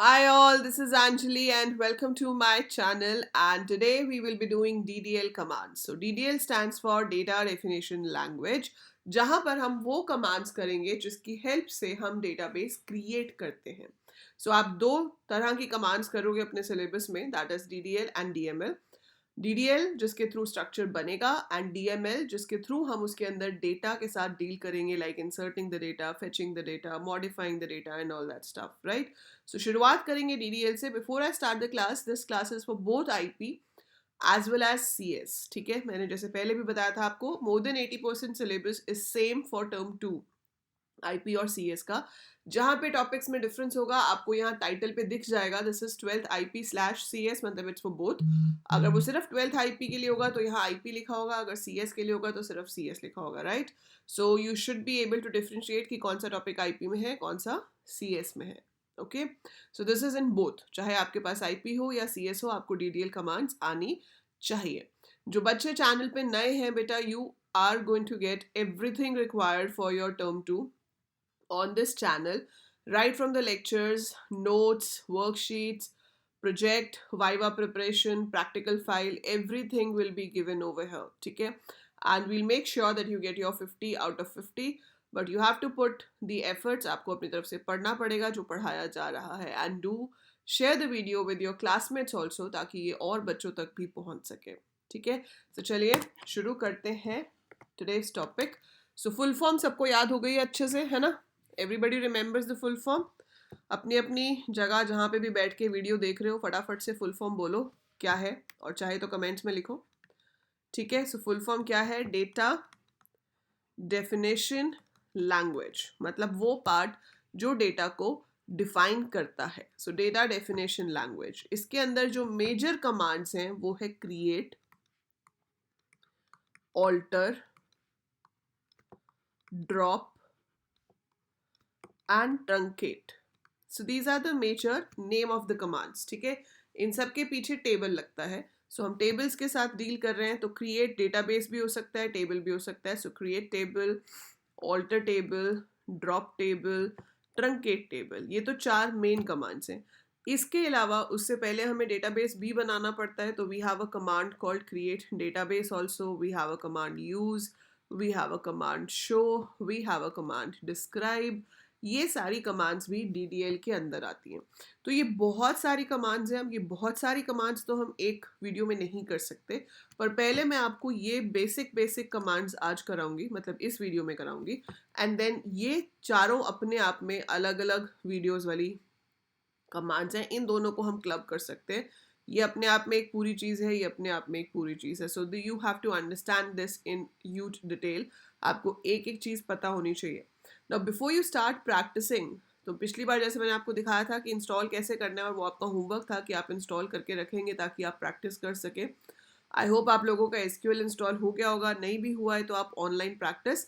Hi all, this is Anjali and welcome to my channel, and today we will be doing DDL commands. So DDL stands for Data Definition Language, जहाँ पर हम वो commands करेंगे जिसकी help से हम database create करते हैं. So आप दो तरह की commands करोगे अपने syllabus में, that is DDL and DML. DDL जिसके थ्रू स्ट्रक्चर बनेगा एंड DML जिसके थ्रू हम उसके अंदर डेटा के साथ डील करेंगे, like inserting the data, fetching the data, modifying the data and all that stuff, right. So शुरुआत करेंगे DDL से. Before I start the class, this class is for both IP as well as CS. ठीक है, मैंने जैसे पहले भी बताया था आपको, more than 80% syllabus is same for term 2 IP और CS का. जहां पे टॉपिक्स में डिफरेंस होगा आपको यहाँ टाइटल पे दिख जाएगा, दिस इज 12th IP/CS, मतलब इट्स फॉर बोथ. अगर वो सिर्फ 12th IP के लिए होगा तो यहाँ IP लिखा होगा, अगर CS के लिए होगा तो सिर्फ CS लिखा होगा, right. So you should be able to differentiate कि कौन सा टॉपिक IP में है, कौन सा CS में है. Okay, so this is in both. चाहे आपके पास IP हो या CS हो, आपको DDL कमांड्स आनी चाहिए. जो बच्चे चैनल पे नए हैं बेटा, you are going to get everything required for your term 2 on this channel, right from the lectures, notes, worksheets, project, viva preparation, practical file, everything will be given over here. ठीक है, and we'll make sure that you get your 50 out of 50, but you have to put the efforts. आपको अपनी तरफ से पढ़ना पड़ेगा जो पढ़ाया जा रहा है, and do share the video with your classmates also ताकि ये और बच्चों तक भी पहुंच सके. ठीक है, तो चलिए शुरू करते हैं today's topic. So full form सबको याद हो गई अच्छे से, है ना? Everybody remembers the full form. अपनी अपनी जगह जहाँ पे भी बैठ के वीडियो देख रहे हो, फटाफट से फुल फॉर्म बोलो क्या है, और चाहे तो कमेंट्स में लिखो. ठीक है, सो फुल फॉर्म क्या है? डेटा डेफिनेशन लैंग्वेज, मतलब वो पार्ट जो डेटा को डिफाइन करता है. सो डेटा डेफिनेशन लैंग्वेज, इसके अंदर जो मेजर कमांड्स हैं वो है create, alter, drop and truncate. So these are the major name of the commands. ठीक है, इन सब के पीछे टेबल लगता है. सो हम टेबल्स के साथ डील कर रहे हैं, तो क्रिएट डेटाबेस भी हो सकता है, टेबल भी हो सकता है. So create table, alter table, drop table, truncate table, ये तो चार मेन कमांड्स हैं. इसके अलावा उससे पहले हमें डेटाबेस भी बनाना पड़ता है, तो we have a command called create database also. We have a command use, we have a command show, we have a command describe. ये सारी कमांड्स भी DDL के अंदर आती हैं. तो ये बहुत सारी कमांड्स हैं. हम ये बहुत सारी कमांड्स तो हम एक वीडियो में नहीं कर सकते, पर पहले मैं आपको ये बेसिक कमांड्स आज कराऊंगी, मतलब इस वीडियो में कराऊंगी, एंड देन ये चारों अपने आप में अलग अलग वीडियोस वाली कमांड्स हैं. इन दोनों को हम क्लब कर सकते हैं. ये अपने आप में एक पूरी चीज़ है, ये अपने आप में एक पूरी चीज़ है. So you have to understand this in huge detail. आपको एक एक चीज़ पता होनी चाहिए. Now before you start practising, तो पिछली बार जैसे मैंने आपको दिखाया था कि इंस्टॉल कैसे करना है, और वो आपका होमवर्क था कि आप इंस्टॉल करके रखेंगे ताकि आप प्रैक्टिस कर सकें. आई होप आप लोगों का SQL इंस्टॉल हो गया होगा. नहीं भी हुआ है तो आप ऑनलाइन प्रैक्टिस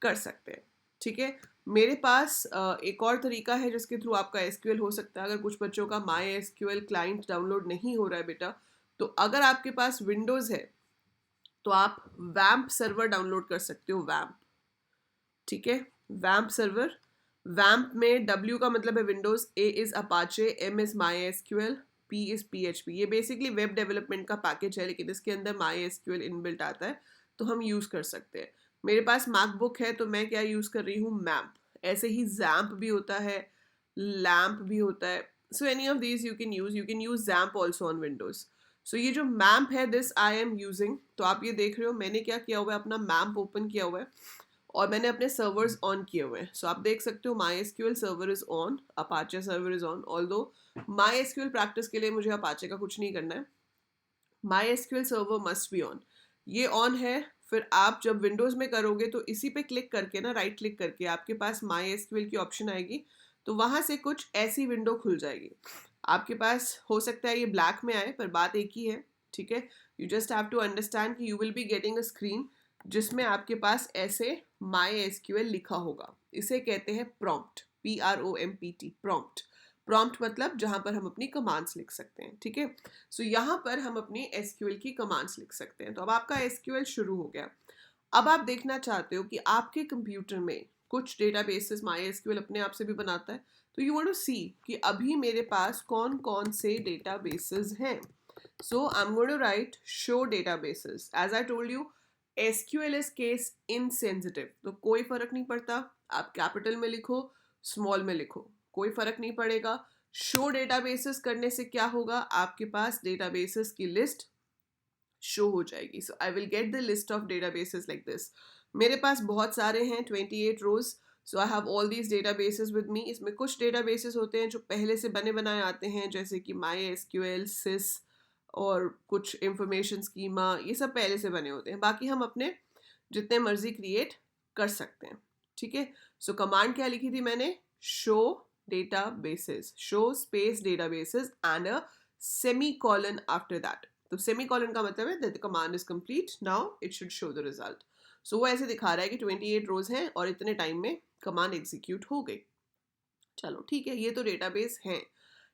कर सकते हैं. ठीक है, मेरे पास एक और तरीका है जिसके थ्रू आपका SQL हो सकता है. अगर कुछ बच्चों का MySQL क्लाइंट डाउनलोड नहीं हो रहा है बेटा, तो अगर आपके पास विंडोज़ है तो आप वैम्प सर्वर डाउनलोड कर सकते हो. वैम्प, ठीक है, वैम्प सर्वर. वैम्प में W का मतलब है Windows, A is Apache, M is MySQL, P is PHP. ये बेसिकली वेब डेवलपमेंट का पैकेज है, लेकिन इसके अंदर MySQL इनबिल्ट आता है, तो हम यूज़ कर सकते हैं. मेरे पास मैकबुक है तो मैं क्या यूज़ कर रही हूँ? मैम्प. ऐसे ही जैम्प भी होता है, लैम्प भी होता है. So any of these you can use XAMPP also on Windows. So ये जो मैम्प है, दिस आई एम यूजिंग. तो आप ये देख रहे हो मैंने क्या किया हुआ है, अपना मैम्प ओपन किया हुआ है और मैंने अपने सर्वर्स ऑन किए हुए हैं. सो आप देख सकते हो MySQL server is on, Apache server is on. Although MySQL practice के लिए मुझे अपाचे का कुछ नहीं करना है, MySQL server must be on. ये ऑन है. फिर आप जब विंडोज़ में करोगे तो इसी पे क्लिक करके ना, राइट क्लिक करके आपके पास MySQL की ऑप्शन आएगी, तो वहाँ से कुछ ऐसी विंडो खुल जाएगी. आपके पास हो सकता है ये ब्लैक में आए, पर बात एक ही है. ठीक है, you just have to understand कि you will be getting a screen जिसमें आपके पास ऐसे MySQL लिखा होगा. इसे कहते हैं प्रॉम्प्ट, PROMPT, प्रॉम्प्ट. प्रॉम्प्ट मतलब जहाँ पर हम अपनी कमांड्स लिख सकते हैं. ठीक है, सो यहाँ पर हम अपनी SQL की कमांड्स लिख सकते हैं. तो अब आपका SQL शुरू हो गया. अब आप देखना चाहते हो कि आपके कंप्यूटर में कुछ डेटाबेसेस MySQL अपने आप से भी बनाता है, तो यू वांट टू सी कि अभी मेरे पास कौन कौन से डेटाबेसेस हैं. So I'm going to write show databases. As I told you, SQL is case insensitive. तो कोई फर्क नहीं पड़ता आप कैपिटल में लिखो स्मॉल में लिखो, कोई फर्क नहीं पड़ेगा. शो डेटाबेसेस करने से क्या होगा, आपके पास डेटाबेसेस की लिस्ट शो हो जाएगी. So I will get the list of databases like this. मेरे पास बहुत सारे हैं 28 rows. So I have all these databases with me. इसमें कुछ डेटाबेसेस होते हैं जो पहले से बने बनाए आते हैं, जैसे कि MySQL, SYS और कुछ इंफॉर्मेशन स्कीमा, ये सब पहले से बने होते हैं. बाकी हम अपने जितने मर्जी क्रिएट कर सकते हैं. ठीक है. सो कमांड क्या लिखी थी मैंने, show databases, show space databases and a semicolon after that. तो सेमीकोलन का मतलब है that the command is complete, now it should show the result. So वो ऐसे दिखा रहा है कि 28 रोज हैं और इतने टाइम में कमांड एग्जीक्यूट हो गई. चलो ठीक है, ये तो डेटाबेस हैं.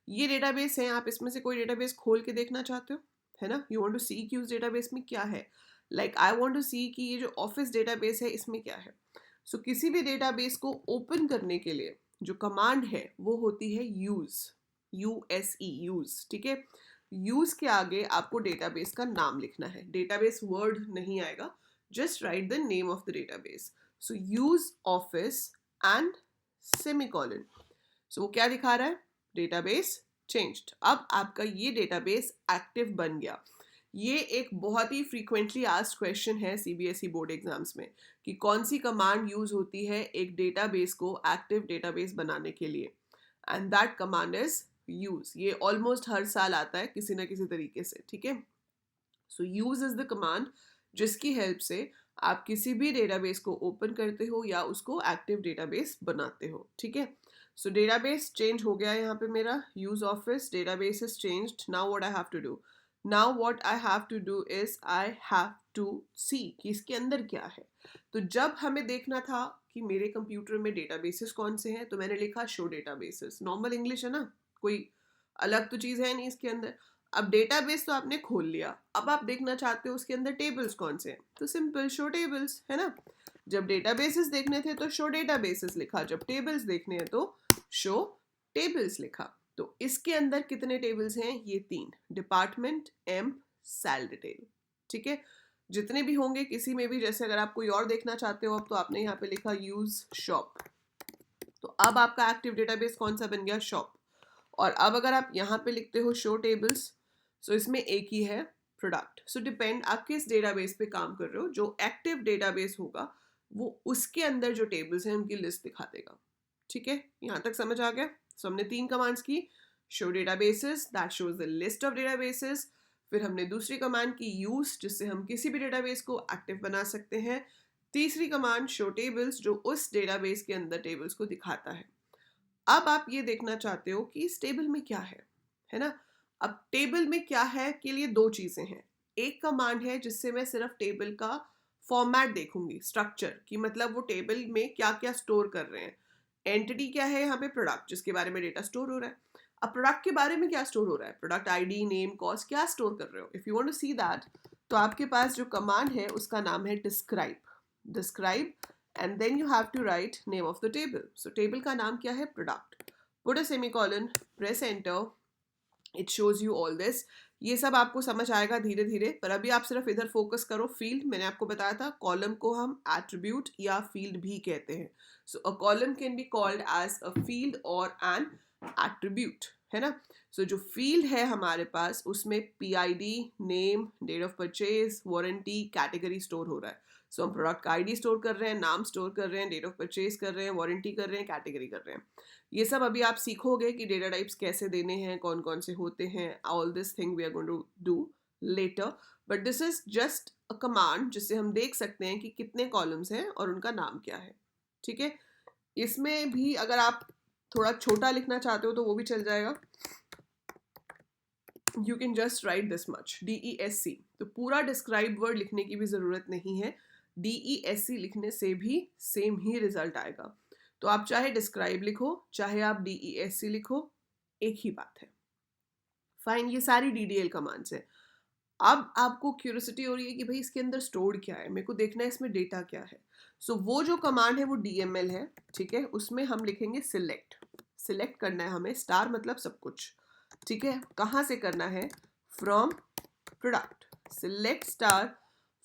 ये डेटाबेस हैं, आप इसमें से कोई डेटाबेस खोल के देखना चाहते हो, है ना. यू वांट टू सी कि उस डेटाबेस में क्या है. Like I want to see कि ये जो ऑफिस डेटाबेस है इसमें क्या है. सो किसी भी डेटाबेस को ओपन करने के लिए जो कमांड है वो होती है यूज, USE, यूज. ठीक है. यूज के आगे आपको डेटाबेस का नाम लिखना है. डेटाबेस वर्ड नहीं आएगा, just write the name of the database. So use office and semicolon. So वो क्या दिखा रहा है, डेटाबेस चेंज्ड. अब आपका ये डेटाबेस एक्टिव बन गया. ये एक बहुत ही फ्रीक्वेंटली आस्क्ड क्वेश्चन है CBSE बोर्ड एग्जाम्स में कि कौन सी कमांड यूज होती है एक डेटाबेस को एक्टिव डेटाबेस बनाने के लिए, and that command is use. ये ऑलमोस्ट हर साल आता है किसी ना किसी तरीके से. ठीक है. सो यूज इज द कमांड जिसकी हेल्प से आप किसी भी डेटाबेस को ओपन करते हो या उसको एक्टिव डेटाबेस बनाते हो. ठीक है. सो डेटाबेस चेंज हो गया यहाँ पे मेरा, use office, database is changed. Now what I have to do, now what I have to do is I have to see कि इसके अंदर क्या है. तो जब हमें देखना था कि मेरे कंप्यूटर में डेटाबेसेस कौन से हैं, तो मैंने लिखा शो डेटाबेसेस. नॉर्मल इंग्लिश है ना, कोई अलग तो चीज़ है नहीं इसके अंदर. अब डेटाबेस तो आपने खोल लिया, अब आप देखना चाहते हो उसके अंदर टेबल्स कौन से हैं, तो सिंपल शो टेबल्स, है ना. जब डेटाबेसेस देखने थे तो शो डेटाबेसेस लिखा, जब टेबल्स देखने हैं तो शो टेबल्स लिखा. तो इसके अंदर कितने टेबल्स हैं, ये 3, डिपार्टमेंट, एम्प, सेल डिटेल. ठीक है. जितने भी होंगे किसी में भी, जैसे अगर आप कोई और देखना चाहते हो अब, तो आपने यहाँ पे लिखा यूज शॉप. तो अब आपका एक्टिव डेटाबेस कौन सा बन गया, शॉप. और अब अगर आप यहाँ पे लिखते हो शो टेबल्स, सो इसमें एक ही है प्रोडक्ट. सो डिपेंड आप किस डेटाबेस पे काम कर रहे हो, जो एक्टिव डेटाबेस होगा वो उसके अंदर जो टेबल्स हैं उनकी लिस्ट दिखा देगा. ठीक है. यहाँ तक समझ आ गया. सो हमने 3 कमांड्स की, show databases that shows the list of databases. फिर हमने दूसरी कमांड की यूज, जिससे हम किसी भी डेटाबेस को एक्टिव बना सकते हैं. तीसरी कमांड शो टेबल्स, जो उस डेटाबेस के अंदर टेबल्स को दिखाता है. अब आप ये देखना चाहते हो कि इस टेबल में क्या है ना. अब टेबल में क्या है के लिए 2 चीजें हैं. एक कमांड है जिससे मैं सिर्फ टेबल का फॉर्मेट देखूंगी, स्ट्रक्चर की, मतलब वो टेबल में क्या क्या स्टोर कर रहे हैं. एंटिटी क्या है यहाँ पे, प्रोडक्ट, जिसके बारे में डेटा स्टोर हो रहा है. अब प्रोडक्ट के बारे में क्या स्टोर हो रहा है, प्रोडक्ट आईडी, नेम, कॉस्ट, क्या स्टोर कर रहे हो. If you want to see that, तो आपके पास जो कमांड है उसका नाम है describe. Describe and then you have to write name of the table. So table का नाम क्या है, product. Put a semicolon, press enter. It shows you all this. ये सब आपको समझ आएगा धीरे धीरे, पर अभी आप सिर्फ इधर फोकस करो. फील्ड मैंने आपको बताया था, कॉलम को हम एट्रीब्यूट या फील्ड भी कहते हैं. So a column can be called as a field और एन एट्रीब्यूट, है ना. सो जो फील्ड है हमारे पास उसमें PID, name, date of purchase, warranty, category store हो रहा है. सो हम प्रोडक्ट का ID स्टोर कर रहे हैं, नाम स्टोर कर रहे हैं, डेट ऑफ परचेज कर रहे हैं, वारंटी कर रहे हैं, कैटेगरी कर रहे हैं. ये सब अभी आप सीखोगे कि डेटा टाइप्स कैसे देने हैं, कौन कौन से होते हैं. All this thing we are going to do later, but this is just a command जिससे हम देख सकते हैं कि कितने कॉलम्स हैं और उनका नाम क्या है. ठीक है. इसमें भी अगर आप थोड़ा छोटा लिखना चाहते हो तो वो भी चल जाएगा. You can just right this much, DESC. तो पूरा डिस्क्राइब वर्ड लिखने की भी ज़रूरत नहीं है, DESC लिखने से भी सेम ही रिजल्ट आएगा. तो आप चाहे डिस्क्राइब लिखो चाहे आप DESC लिखो, एक ही बात है. फाइन. ये सारी DDL कमांड्स है. अब आपको क्यूरियोसिटी हो रही है कि भाई इसके अंदर स्टोर्ड क्या है, मेरे को देखना है इसमें डेटा क्या है. सो वो जो कमांड है वो DML है. ठीक है. उसमें हम लिखेंगे सिलेक्ट. सिलेक्ट करना है हमें, स्टार मतलब सब कुछ, ठीक है। कहाँ से करना है? From product, select star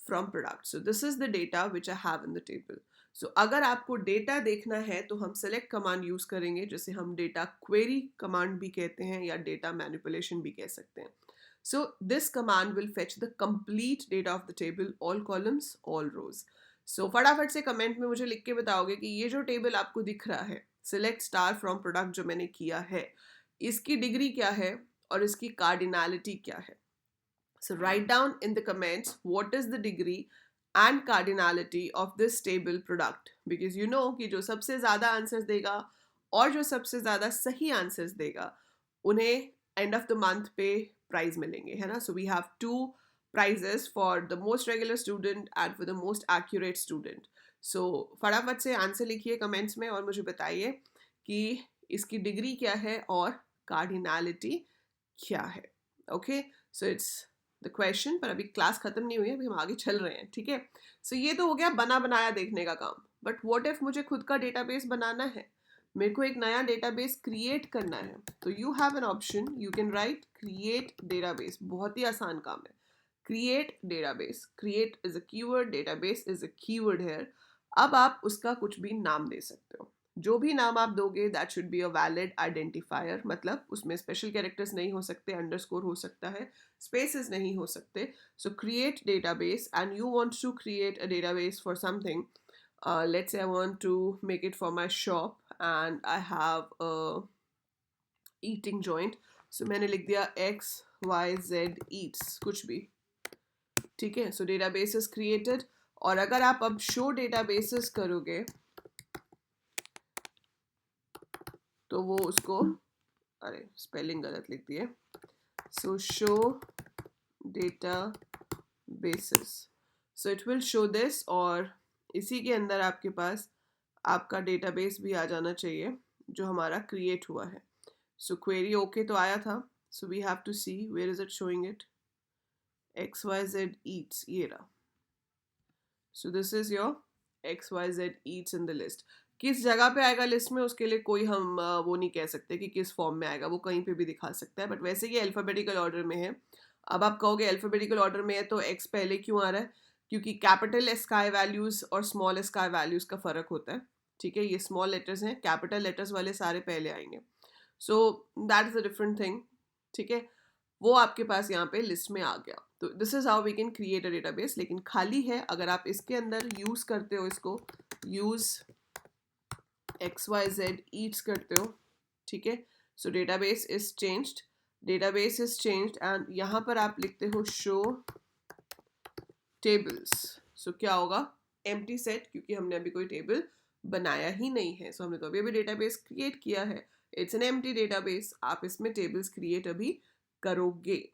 from product. So this is the data which I have in the table. So अगर आपको डेटा देखना है तो हम सेलेक्ट कमांड यूज करेंगे, जिसे हम डेटा क्वेरी कमांड भी कहते हैं या डेटा मैनिपुलेशन भी कह सकते हैं। So this command will fetch the complete data of the table, all columns, all rows. So फटाफट से कमेंट में मुझे लिख के बताओगे कि ये जो टेबल आपको दिख रहा है, select star from product जो मैंने किया है, इसकी डिग्री क्या है और इसकी कार्डिनलिटी क्या है। So write down in the comments what is the degree and cardinality of this table product, because you know कि जो सबसे ज़्यादा आंसर्स देगा और जो सबसे ज़्यादा सही आंसर्स देगा उन्हें एंड ऑफ द मंथ पे प्राइज मिलेंगे, है ना। So we have 2 prizes for the most regular student and for the most accurate student. So फटाफट से आंसर लिखिए कमेंट्स में और मुझे बताइए कि इसकी डिग्री क्या है और कार्डिनलिटी क्या है। Okay, so it's the question, पर अभी क्लास खत्म नहीं हुई है, अभी हम आगे चल रहे हैं, ठीक है। सो ये तो हो गया बना बनाया देखने का काम, बट व्हाट इफ मुझे खुद का डेटाबेस बनाना है, मेरे को एक नया डेटाबेस क्रिएट करना है, तो you have an option, you can write create database. बहुत ही आसान काम है, create database. Create is a keyword, database is a keyword here. अब आप उसका कुछ भी नाम दे सकते हो, जो भी नाम आप दोगे that should be a valid identifier, मतलब उसमें स्पेशल कैरेक्टर्स नहीं हो सकते, अंडरस्कोर हो सकता है, स्पेसेस नहीं हो सकते। So create database and you want to create a database for something. Let's say I want to make it for my shop and I have a eating joint, so मैंने लिख दिया XYZ eats, कुछ भी, ठीक है। सो database is created. और अगर आप अब शो डेटाबेसेस करोगे तो वो उसको, अरे स्पेलिंग गलत लिख दिए, सो show databases, so it will show this, और इसी के अंदर आपके पास आपका डेटाबेस भी आ जाना चाहिए जो हमारा क्रिएट हुआ है। सो क्वेरी ओके तो आया था, so we have to see where is it showing it, XYZ eats, ये रहा। So this is your XYZ eats in the list. किस जगह पे आएगा लिस्ट में उसके लिए कोई हम वो नहीं कह सकते कि किस फॉर्म में आएगा, वो कहीं पे भी दिखा सकता है, बट वैसे ये अल्फ़ाबेटिकल ऑर्डर में है। अब आप कहोगे अल्फ़ाबेटिकल ऑर्डर में है तो X पहले क्यों आ रहा है, क्योंकि कैपिटल स्काई वैल्यूज़ और स्मॉल स्काई वैल्यूज़ का फ़र्क होता है, ठीक है। ये स्मॉल लेटर्स हैं, कैपिटल लेटर्स वाले सारे पहले आएंगे, so that is a different thing, ठीक है। वो आपके पास यहाँ पे लिस्ट में आ गया। तो this is how we can create a database, लेकिन खाली है अगर आप इसके अंदर यूज करते हो, इसको यूज XYZ eats करते हो, ठीक है। सो database is changed, database is changed and यहाँ पर आप लिखते हो शो टेबल्स। सो क्या होगा, एम्प्टी सेट, क्योंकि हमने अभी कोई टेबल बनाया ही नहीं है। सो हमने तो अभी डेटाबेस क्रिएट किया है, इट्स एन एम्प्टी डेटाबेस, आप इसमें टेबल्स क्रिएट अभी करोगे,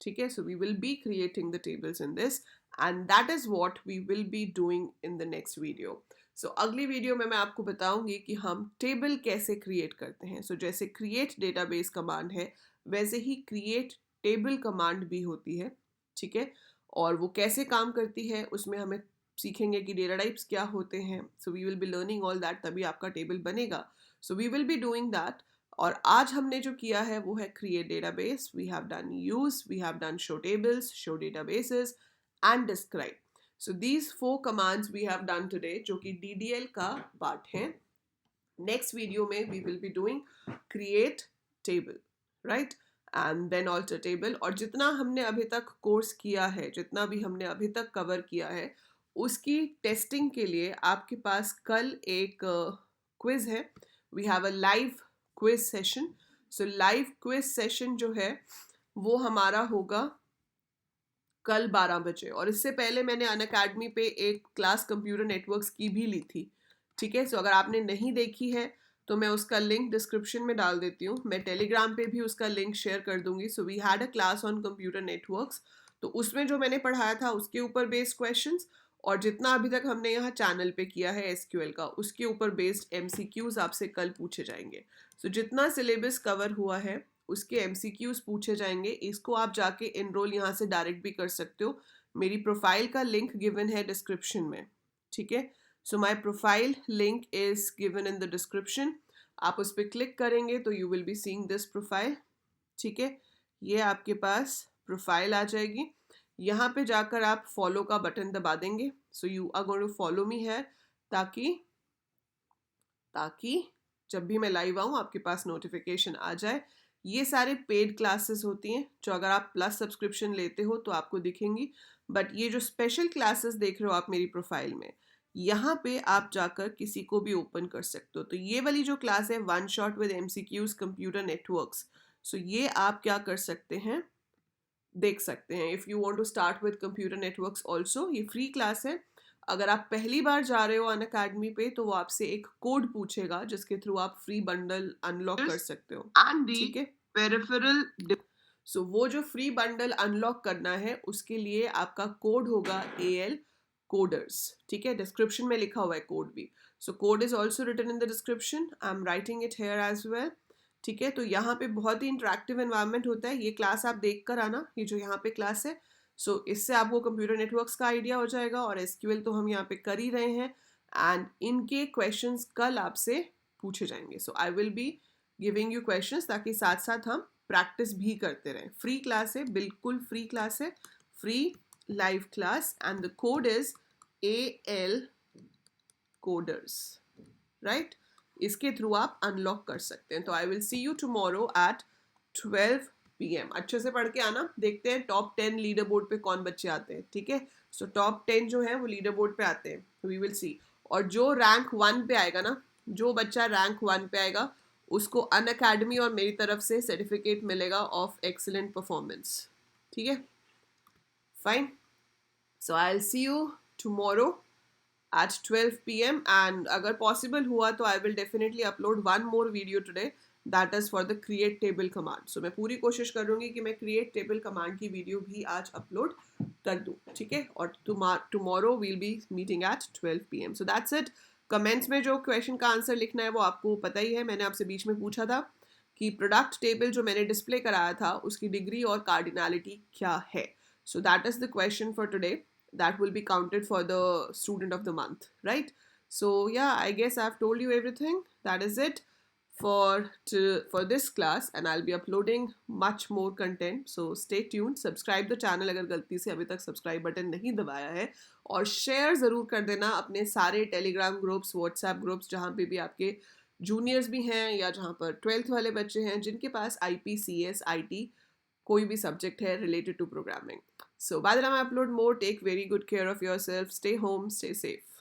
ठीक है। So we will be creating the tables in this and that is what we will be doing in the next video. So अगली वीडियो में मैं आपको बताऊंगी कि हम टेबल कैसे क्रिएट करते हैं। सो जैसे क्रिएट डेटाबेस कमांड है वैसे ही क्रिएट टेबल कमांड भी होती है, ठीक है। और वो कैसे काम करती है उसमें हमें सीखेंगे कि डेटा टाइप्स क्या होते हैं। So we will be learning all that, तभी आपका टेबल बनेगा। So we will be doing that. और आज हमने जो किया है वो है create database, we have done use, we have done show tables, show databases and describe. So these 4 commands we have done today, जो कि DDL का पार्ट है। नेक्स्ट वीडियो में we will be doing create table, right, and then alter table. और जितना हमने अभी तक कोर्स किया है, जितना भी हमने अभी तक कवर किया है, उसकी टेस्टिंग के लिए आपके पास कल एक क्विज है। We have a live quiz session. So live quiz session जो है वो हमारा होगा कल 12 बजे। और इससे पहले मैंने अनअकैडमी पे एक क्लास कंप्यूटर नेटवर्क्स की भी ली थी, ठीक है। सो अगर आपने नहीं देखी है तो मैं उसका लिंक डिस्क्रिप्शन में डाल देती हूँ, मैं टेलीग्राम पे भी उसका लिंक शेयर कर दूंगी। So we had a class on computer networks, तो उसमें जो मैंने पढ़ाया था उसके ऊपर बेस्ड क्वेश्चंस, और जितना अभी तक हमने यहाँ चैनल पे किया है SQL का उसके ऊपर बेस्ड MCQs आपसे कल पूछे जाएंगे। सो जितना सिलेबस कवर हुआ है उसके MCQs पूछे जाएंगे। इसको आप जाके इनरोल यहाँ से डायरेक्ट भी कर सकते हो, मेरी प्रोफाइल का लिंक गिवन है डिस्क्रिप्शन में, ठीक है। So my profile link is given in the description. आप उस पर क्लिक करेंगे तो you will be seeing this profile, ठीक है। ये आपके पास प्रोफाइल आ जाएगी। यहाँ पे जाकर आप फॉलो का बटन दबा देंगे। So you are going to follow me है, ताकि जब भी मैं लाइव आऊँ आपके पास नोटिफिकेशन आ जाए। ये सारे पेड क्लासेस होती हैं जो अगर आप प्लस सब्सक्रिप्शन लेते हो तो आपको दिखेंगी, बट ये जो स्पेशल क्लासेस देख रहे हो आप मेरी प्रोफाइल में, यहाँ पे आप जाकर किसी को भी ओपन कर सकते हो। तो ये वाली जो क्लास है one shot with MCQs computer networks, so ये आप क्या कर सकते हैं, देख सकते हैं। If you want to start with computer networks also, ये फ्री क्लास है। अगर आप पहली बार जा रहे हो अनअकैडमी पे तो वो आपसे एक कोड पूछेगा जिसके थ्रू आप फ्री बंडल अनलॉक कर सकते हो, ठीक है। पेरिफेरल सो वो जो फ्री बंडल अनलॉक करना है उसके लिए आपका कोड होगा AL कोडर्स, ठीक है। डिस्क्रिप्शन में लिखा हुआ है कोड भी। So code is also written in the description, I am writing it here as well, ठीक है। तो यहाँ पे बहुत ही इंटरेक्टिव एनवायरनमेंट होता है। ये क्लास आप देख कर आना, ये जो यहाँ पे क्लास है, सो इससे आपको कंप्यूटर नेटवर्क्स का आइडिया हो जाएगा। और SQL तो हम यहाँ पे कर ही रहे हैं, एंड इनके क्वेश्चंस कल आपसे पूछे जाएंगे। So I will be giving you questions ताकि साथ साथ हम प्रैक्टिस भी करते रहें। फ्री क्लास है, बिल्कुल फ्री क्लास है, free live class, and the code is AL coders, right. इसके थ्रू आप अनलॉक कर सकते हैं। तो I will see you tomorrow at 12 PM। अच्छे से पढ़ के आना। देखते हैं टॉप 10 लीडर बोर्ड पे कौन बच्चे आते हैं, ठीक है। सो टॉप 10 जो है वो लीडर बोर्ड पे आते हैं, वी विल सी। और जो रैंक 1 पे आएगा ना, जो बच्चा रैंक 1 पे आएगा उसको अनअकैडमी और मेरी तरफ से सर्टिफिकेट मिलेगा ऑफ एक्सीलेंट परफॉर्मेंस, ठीक है। Fine, so I will see you tomorrow at 12 PM, and अगर possible हुआ तो I will definitely upload one more video today that is for the create table command. So मैं पूरी कोशिश करूँगी कि मैं create table command की वीडियो भी आज अपलोड कर दूँ, ठीक है। और tomorrow we'll be meeting at 12 PM. So that's it. Comments में जो क्वेश्चन का आंसर लिखना है वो आपको पता ही है। मैंने आपसे बीच में पूछा था कि प्रोडक्ट टेबल जो मैंने डिस्प्ले कराया था उसकी डिग्री और कार्डिनलिटी क्या है। So that is the question for today, that will be counted for the student of the month, right? So yeah, I guess I've told you everything. That is it for this class, and I'll be uploading much more content. So stay tuned. Subscribe the channel अगर गलती से अभी तक subscribe button नहीं दबाया है, और share ज़रूर कर देना अपने सारे टेलीग्राम ग्रुप्स, व्हाट्सएप ग्रुप्स, जहाँ पे भी आपके जूनियर्स भी हैं या जहाँ पर 12th वाले बच्चे हैं जिनके पास IP, CS, IT कोई भी सब्जेक्ट है related to programming. So by the time I upload more, take very good care of yourself. Stay home, stay safe.